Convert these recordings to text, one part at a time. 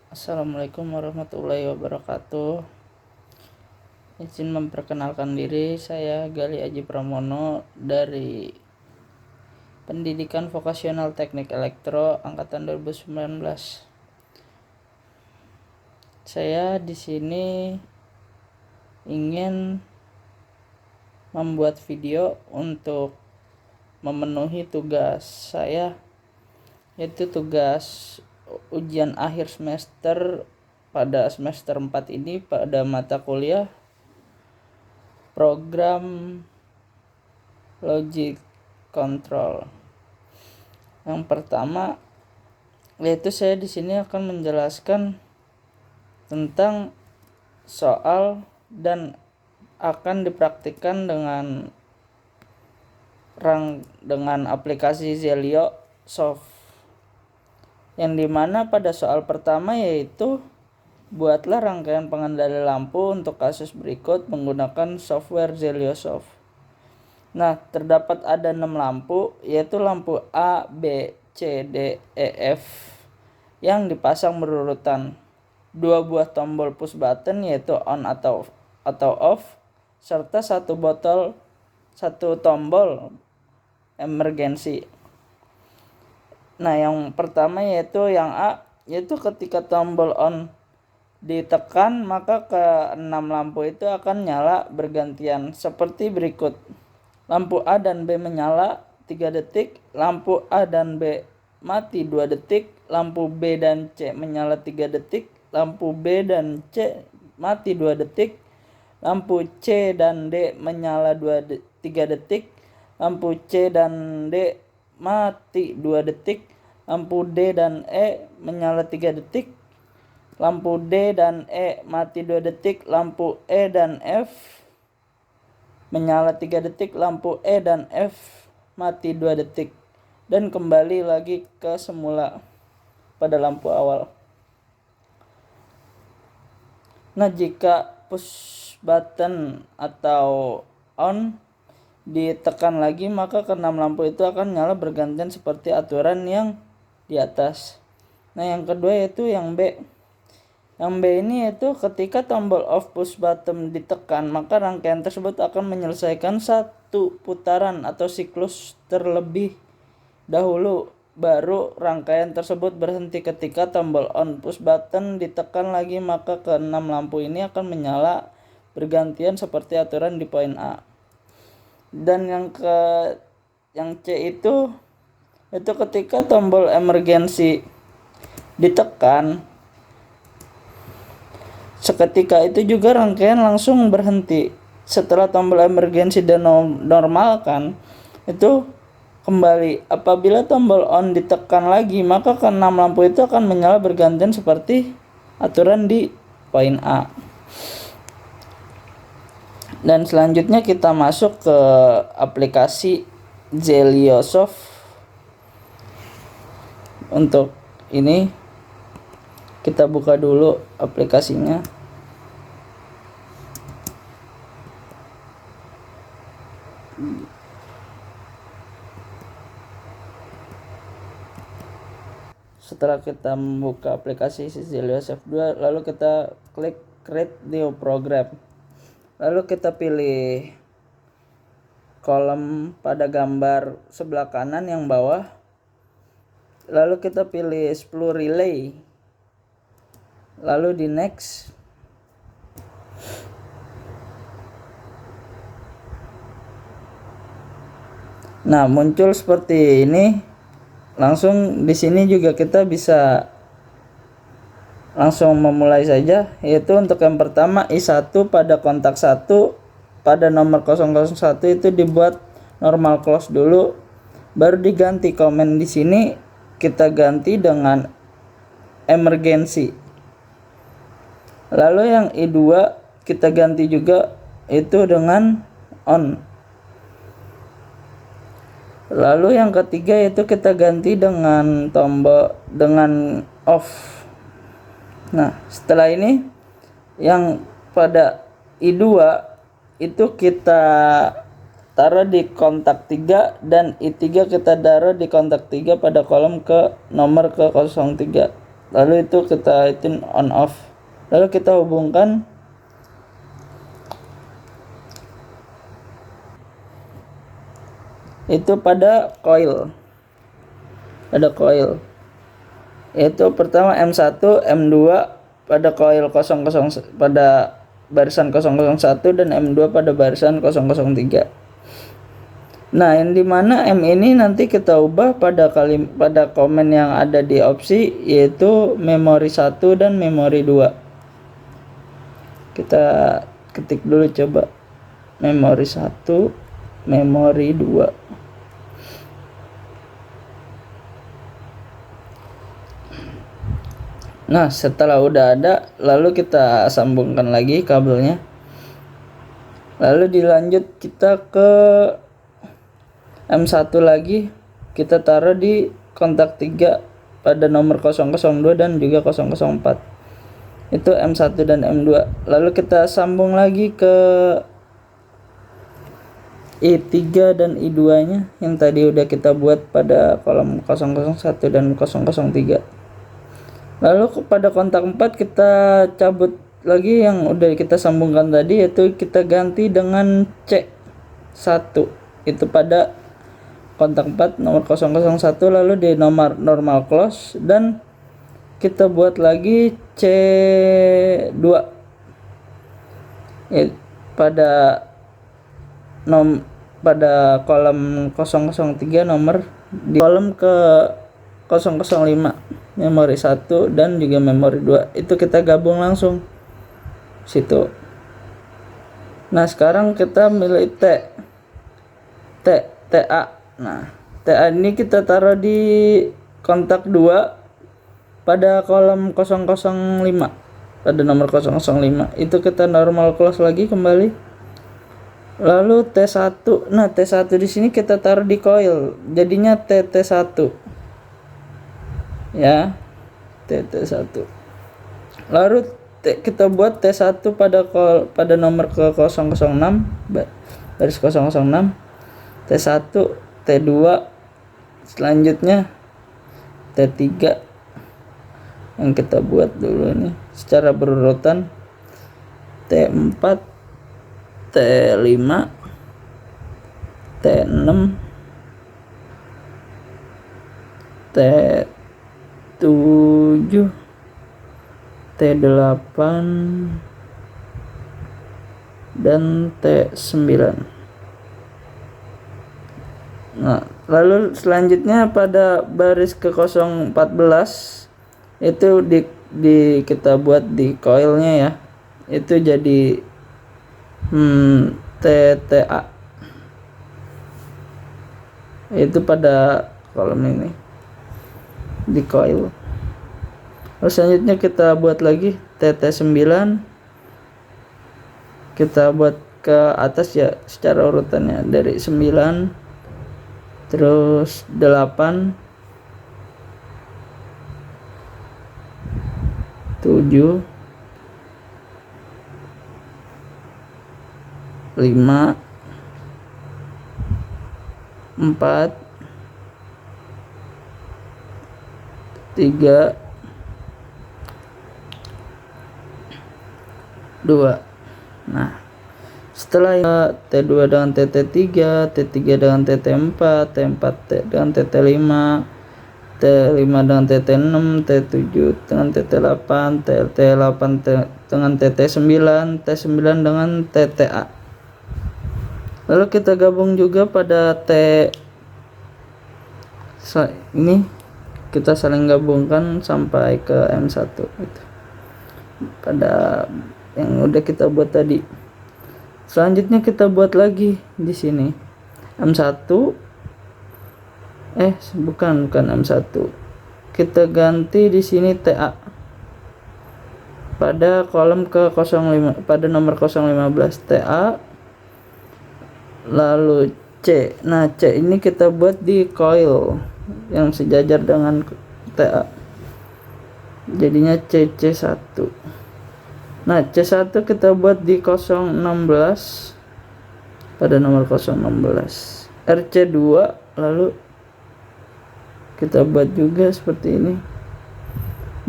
Assalamualaikum warahmatullahi wabarakatuh. Izin memperkenalkan diri, saya Gali Aji Pramono dari Pendidikan Vokasional Teknik Elektro angkatan 2019. Saya di sini ingin membuat video untuk memenuhi tugas saya, yaitu tugas ujian akhir semester pada semester 4 ini pada mata kuliah program logic control. Yang pertama, yaitu saya di sini akan menjelaskan tentang soal dan akan dipraktikkan dengan aplikasi Zelio Soft, yang dimana pada soal pertama yaitu buatlah rangkaian pengendali lampu untuk kasus berikut menggunakan software Zelio Soft. Nah, terdapat ada 6 lampu, yaitu lampu A, B, C, D, E, F yang dipasang berurutan. 2 buah tombol push button yaitu on atau off, serta satu tombol emergency. Nah, yang pertama yaitu yang A, yaitu ketika tombol on ditekan maka ke-6 lampu itu akan nyala bergantian seperti berikut. Lampu A dan B menyala 3 detik, lampu A dan B mati 2 detik, lampu B dan C menyala 3 detik, lampu B dan C mati 2 detik, lampu C dan D menyala 3 detik, lampu C dan D mati 2 detik, lampu D dan E menyala 3 detik, lampu D dan E mati 2 detik, lampu E dan F menyala 3 detik, lampu E dan F mati 2 detik, dan kembali lagi ke semula pada lampu awal. Nah, jika push button atau on ditekan lagi maka ke-6 lampu itu akan nyala bergantian seperti aturan yang di atas. Nah, yang kedua yaitu yang B. Yang B ini yaitu ketika tombol off push button ditekan maka rangkaian tersebut akan menyelesaikan satu putaran atau siklus terlebih dahulu, baru rangkaian tersebut berhenti. Ketika tombol on push button ditekan lagi maka ke-6 lampu ini akan menyala bergantian seperti aturan di poin A. Dan yang C itu ketika tombol emergency ditekan, seketika itu juga rangkaian langsung berhenti. Setelah tombol emergency dinormalkan, itu kembali. Apabila tombol on ditekan lagi maka ke-6 lampu itu akan menyala bergantian seperti aturan di poin A. Dan selanjutnya kita masuk ke aplikasi Zelio Soft. Untuk ini kita buka dulu aplikasinya. Setelah kita membuka aplikasi Zelio Soft 2, lalu kita klik create new program. Lalu kita pilih kolom pada gambar sebelah kanan yang bawah. Lalu kita pilih 10 relay. Lalu di next. Nah, muncul seperti ini. Langsung di sini juga kita bisa langsung memulai saja, yaitu untuk yang pertama I1 pada kontak 1 pada nomor 001 itu dibuat normal close dulu, baru diganti komen di sini kita ganti dengan emergency. Lalu yang I2 kita ganti juga itu dengan on. Lalu yang ketiga itu kita ganti dengan tombol dengan off. Nah, setelah ini yang pada I2 itu kita taruh di kontak 3 dan I3 kita taruh di kontak 3 pada kolom ke nomor ke 03. lalu itu kita hitung on off, lalu kita hubungkan itu pada coil, yaitu pertama M1 M2 pada coil 00 pada barisan 001 dan M2 pada barisan 003. Nah, yang dimana M ini nanti kita ubah pada komen yang ada di opsi, yaitu memori 1 dan memori 2. Kita ketik dulu coba memori 1, memori 2. Nah, setelah udah ada, lalu kita sambungkan lagi kabelnya. Lalu dilanjut kita ke M1 lagi, kita taruh di kontak 3 pada nomor 002 dan juga 004. Itu M1 dan M2. Lalu kita sambung lagi ke I3 dan I2 nya yang tadi udah kita buat pada kolom 001 dan 003. Lalu pada kontak 4 kita cabut lagi yang udah kita sambungkan tadi, yaitu kita ganti dengan C1 itu pada kontak 4 nomor 001, lalu di nomor normal close, dan kita buat lagi C2 pada kolom 003 nomor di kolom ke 005 memori 1 dan juga memori 2 itu kita gabung langsung situ. Nah, sekarang kita milih TA. Nah, TA ini kita taruh di kontak 2 pada kolom 005 pada nomor 005 itu kita normal close lagi kembali. Lalu T1. Nah, T1 di sini kita taruh di coil, jadinya TT1 ya, TT1. Lalu kita buat T1 pada nomor ke 006 baris 006, T1, T2, selanjutnya T3 yang kita buat dulu nih secara berurutan, T4, T5, T6, T7, T8 dan T9. Nah, lalu selanjutnya pada baris ke 014 itu kita buat di coilnya ya, itu jadi TTA itu pada kolom ini di coil. Lalu selanjutnya kita buat lagi TT9, kita buat ke atas ya secara urutannya dari 9 terus 8 7 5 4 3 2. Nah, setelah T2 dengan TT3, T3 dengan TT4, T4 dengan TT5, T5 dengan TT6, T7 dengan TT8, T8 dengan TT9, T9 dengan TTA. Lalu kita gabung juga pada ini kita saling gabungkan sampai ke M1 itu pada yang udah kita buat tadi. Selanjutnya kita buat lagi di sini M1, bukan M1, kita ganti di sini TA pada kolom ke 05 pada nomor 015 TA, lalu C. Nah, C ini kita buat di coil yang sejajar dengan TA, jadinya CC1. Nah, C1 kita buat di 016 pada nomor 016 RC2, lalu kita buat juga seperti ini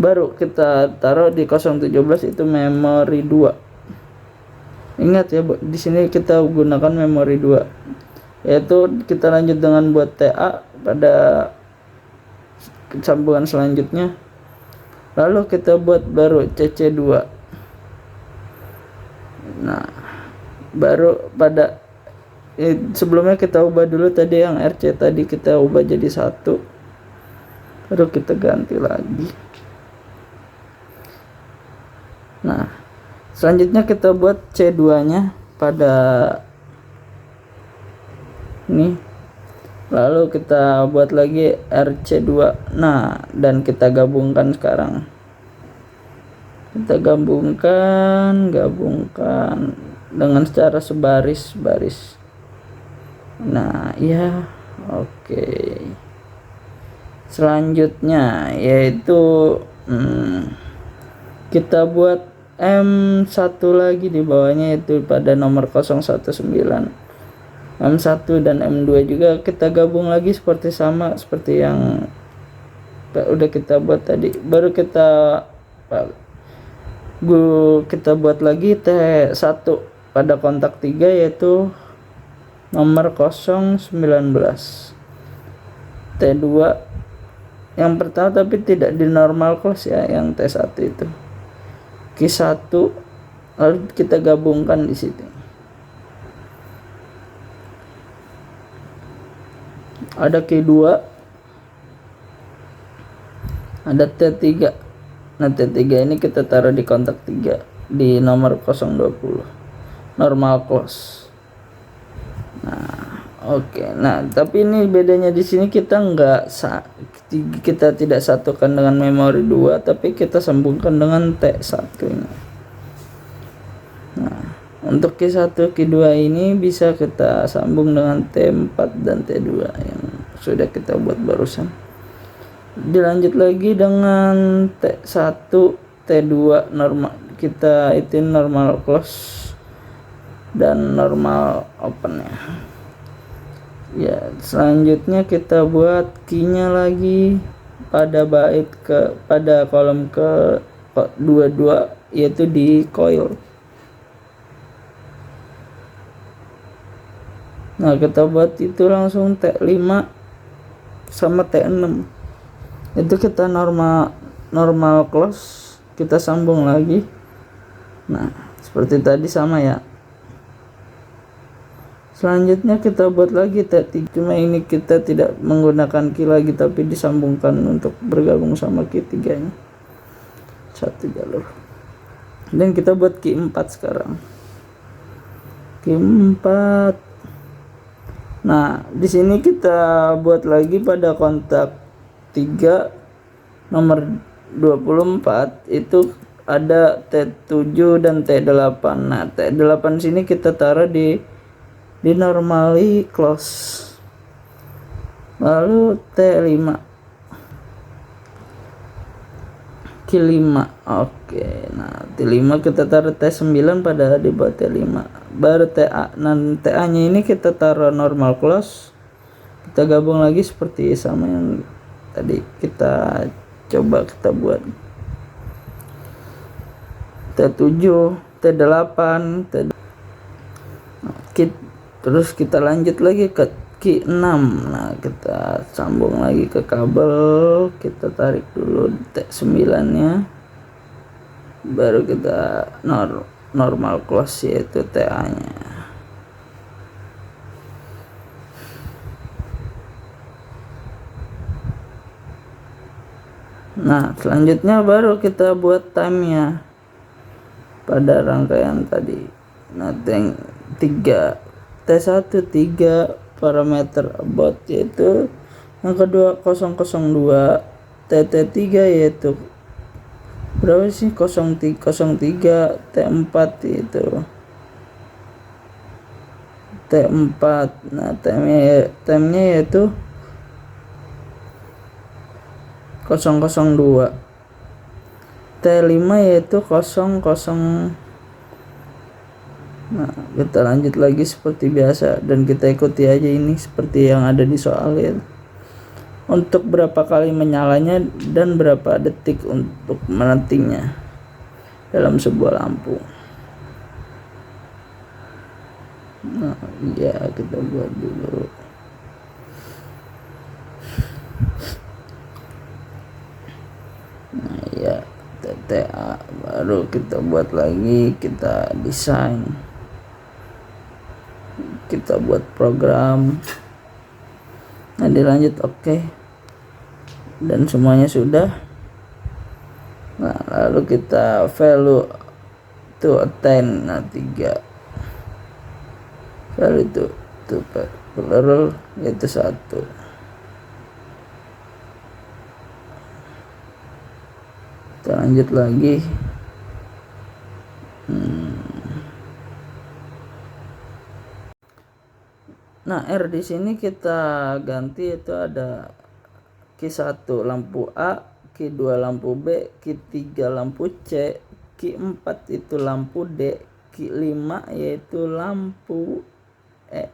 baru kita taruh di 017 itu memori 2. Ingat ya, di sini kita gunakan memori 2, yaitu kita lanjut dengan buat TA pada sambungan selanjutnya. Lalu kita buat baru CC2. Nah, baru pada sebelumnya kita ubah dulu tadi yang RC tadi kita ubah jadi 1, baru kita ganti lagi. Nah, selanjutnya kita buat C2 nya pada ini, lalu kita buat lagi RC2. Nah, dan kita gabungkan sekarang, kita gabungkan dengan secara sebaris. Nah ya, oke. Selanjutnya yaitu kita buat M1 lagi di bawahnya, yaitu pada nomor 019. M1 dan M2 juga kita gabung lagi sama seperti yang udah kita buat tadi. Baru kita buat lagi T1 pada kontak 3, yaitu nomor 019. T2 yang pertama tapi tidak di normal close ya, yang T1 itu. Q1 lalu kita gabungkan di situ. Ada Q2, ada T3. Nah, T3 ini kita taruh di kontak 3 di nomor 020 normal close. Nah, oke. Nah, tapi ini bedanya di sini kita tidak satukan dengan memori 2, tapi kita sambungkan dengan T1 ini. Nah, untuk Q1, Q2 ini bisa kita sambung dengan T4 dan T2 yang sudah kita buat barusan. Dilanjut lagi dengan T1, T2 normal, kita itu normal close dan normal open ya. Selanjutnya kita buat key-nya lagi pada pada kolom ke 22, yaitu di coil. Nah, kita buat itu langsung T5 sama T6, itu kita normal close, kita sambung lagi. Nah, seperti tadi sama ya. Selanjutnya kita buat lagi T3, cuma ini kita tidak menggunakan key lagi tapi disambungkan untuk bergabung sama key 3 nya, satu jalur. Dan kita buat key 4 sekarang. Key 4. Nah, di sini kita buat lagi pada kontak 3 nomor 24, itu ada T7 dan T8. Nah, T8 sini kita taruh di normally close. Lalu T5, Q5. Oke, nah T5 kita taruh T9 pada di bawah T5. Baru TA. Nah, TA nya ini kita taruh normal close, kita gabung lagi seperti sama yang tadi kita coba kita buat. T7, T8, terus kita lanjut lagi ke Q6. Nah, kita sambung lagi ke kabel, kita tarik dulu T9 nya, baru kita normal close, yaitu TA nya. Nah, selanjutnya baru kita buat time nya pada rangkaian tadi. Nah, T1 3 parameter about, yaitu yang kedua 002, T3 yaitu berapa sih, 03, T4 itu T4. Nah, time-nya yaitu 002, T5 yaitu 00. Nah, kita lanjut lagi seperti biasa dan kita ikuti aja ini seperti yang ada di soal ya. untuk berapa kali menyalanya dan berapa detik untuk matinya dalam sebuah lampu. Nah, ya kita buat dulu. Nah, ya TTA baru kita buat lagi, kita desain, kita buat program. Nah, dilanjut oke. Dan semuanya sudah. Nah, lalu kita value to attain. Nah, 3 value to plural yaitu 1. Kita lanjut lagi. Nah, R di sini kita ganti, itu ada Q1 lampu A, Q2 lampu B, Q3 lampu C, Q4 itu lampu D, Q5 yaitu lampu E.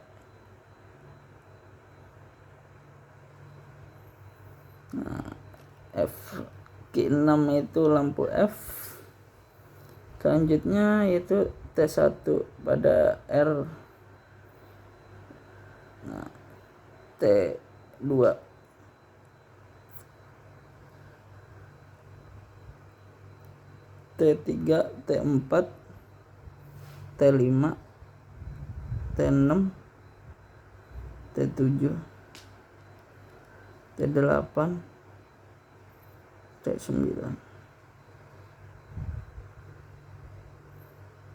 Nah, Q6 itu lampu F. Selanjutnya yaitu T1 pada R. Nah, T2, T3, T4, T5, T6, T7, T8, T9.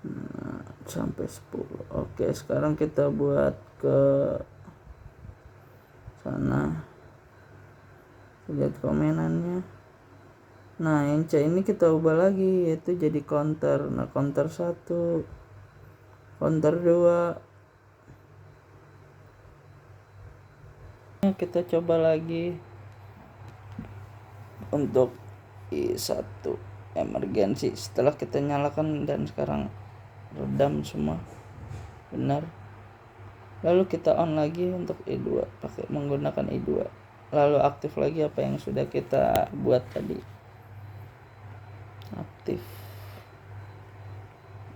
Nah, sampai 10. Oke, sekarang kita buat ke sana. Lihat komenannya. Nah, yang C ini kita ubah lagi, yaitu jadi counter. Nah, counter 1, counter 2. Kita coba lagi untuk I1 emergency. Setelah kita nyalakan dan sekarang redam semua, benar. Lalu kita on lagi untuk I2 pakai menggunakan I2. Lalu aktif lagi apa yang sudah kita buat tadi. Aktif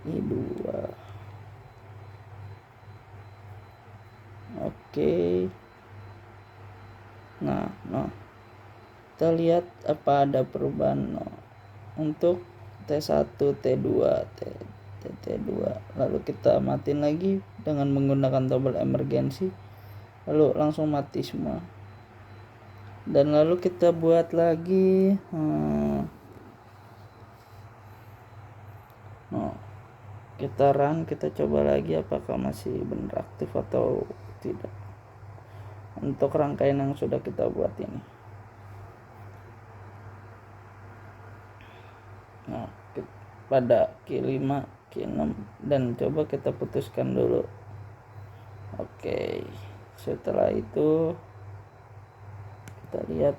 I2. Oke. Nah, kita lihat apa ada perubahan untuk T1, T2, T2. Lalu kita matiin lagi dengan menggunakan tombol emergency, lalu langsung mati semua. Dan lalu kita buat lagi kita run, kita coba lagi apakah masih benar aktif atau tidak untuk rangkaian yang sudah kita buat ini. Nah, pada Q5, Q6, dan coba kita putuskan dulu. Oke, setelah itu kita lihat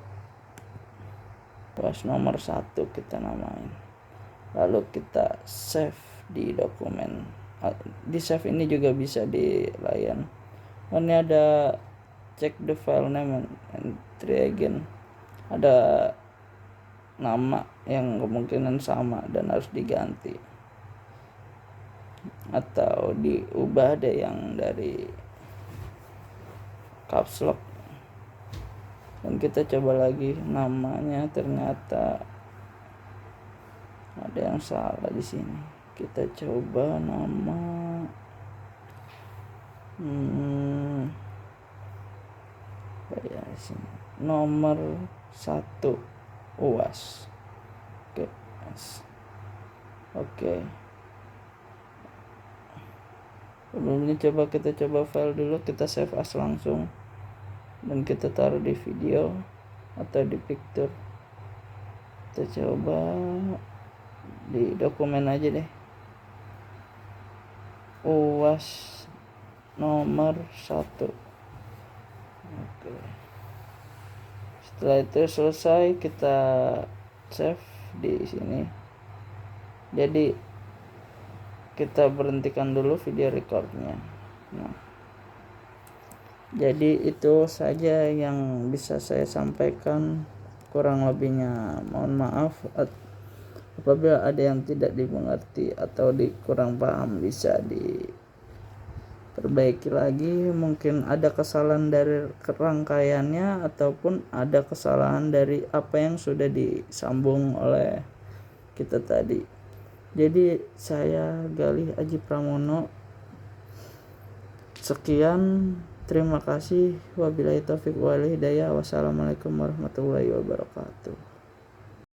pas nomor 1 kita namain, lalu kita save di dokumen. Di save ini juga bisa di layan. Ini ada check the file name and try again. Ada nama yang kemungkinan sama dan harus diganti atau diubah ada yang dari caps lock. Dan kita coba lagi namanya, ternyata ada yang salah di sini. Kita coba nama ya sini nomor 1 UAS. Oke. Sebelumnya kita coba file dulu, kita save as langsung dan kita taruh di video atau di picture. Kita coba di dokumen aja deh, UAS nomor 1. Oke. Setelah itu selesai, kita save di sini. Jadi kita berhentikan dulu video recordnya. Nah, Jadi itu saja yang bisa saya sampaikan, kurang lebihnya mohon maaf. Apabila ada yang tidak dimengerti atau kurang paham bisa diperbaiki lagi. Mungkin ada kesalahan dari rangkaiannya ataupun ada kesalahan dari apa yang sudah disambung oleh kita tadi. Jadi saya Galih Aji Pramono, sekian, terima kasih, wabillahi taufiq wal hidayah, wassalamualaikum warahmatullahi wabarakatuh.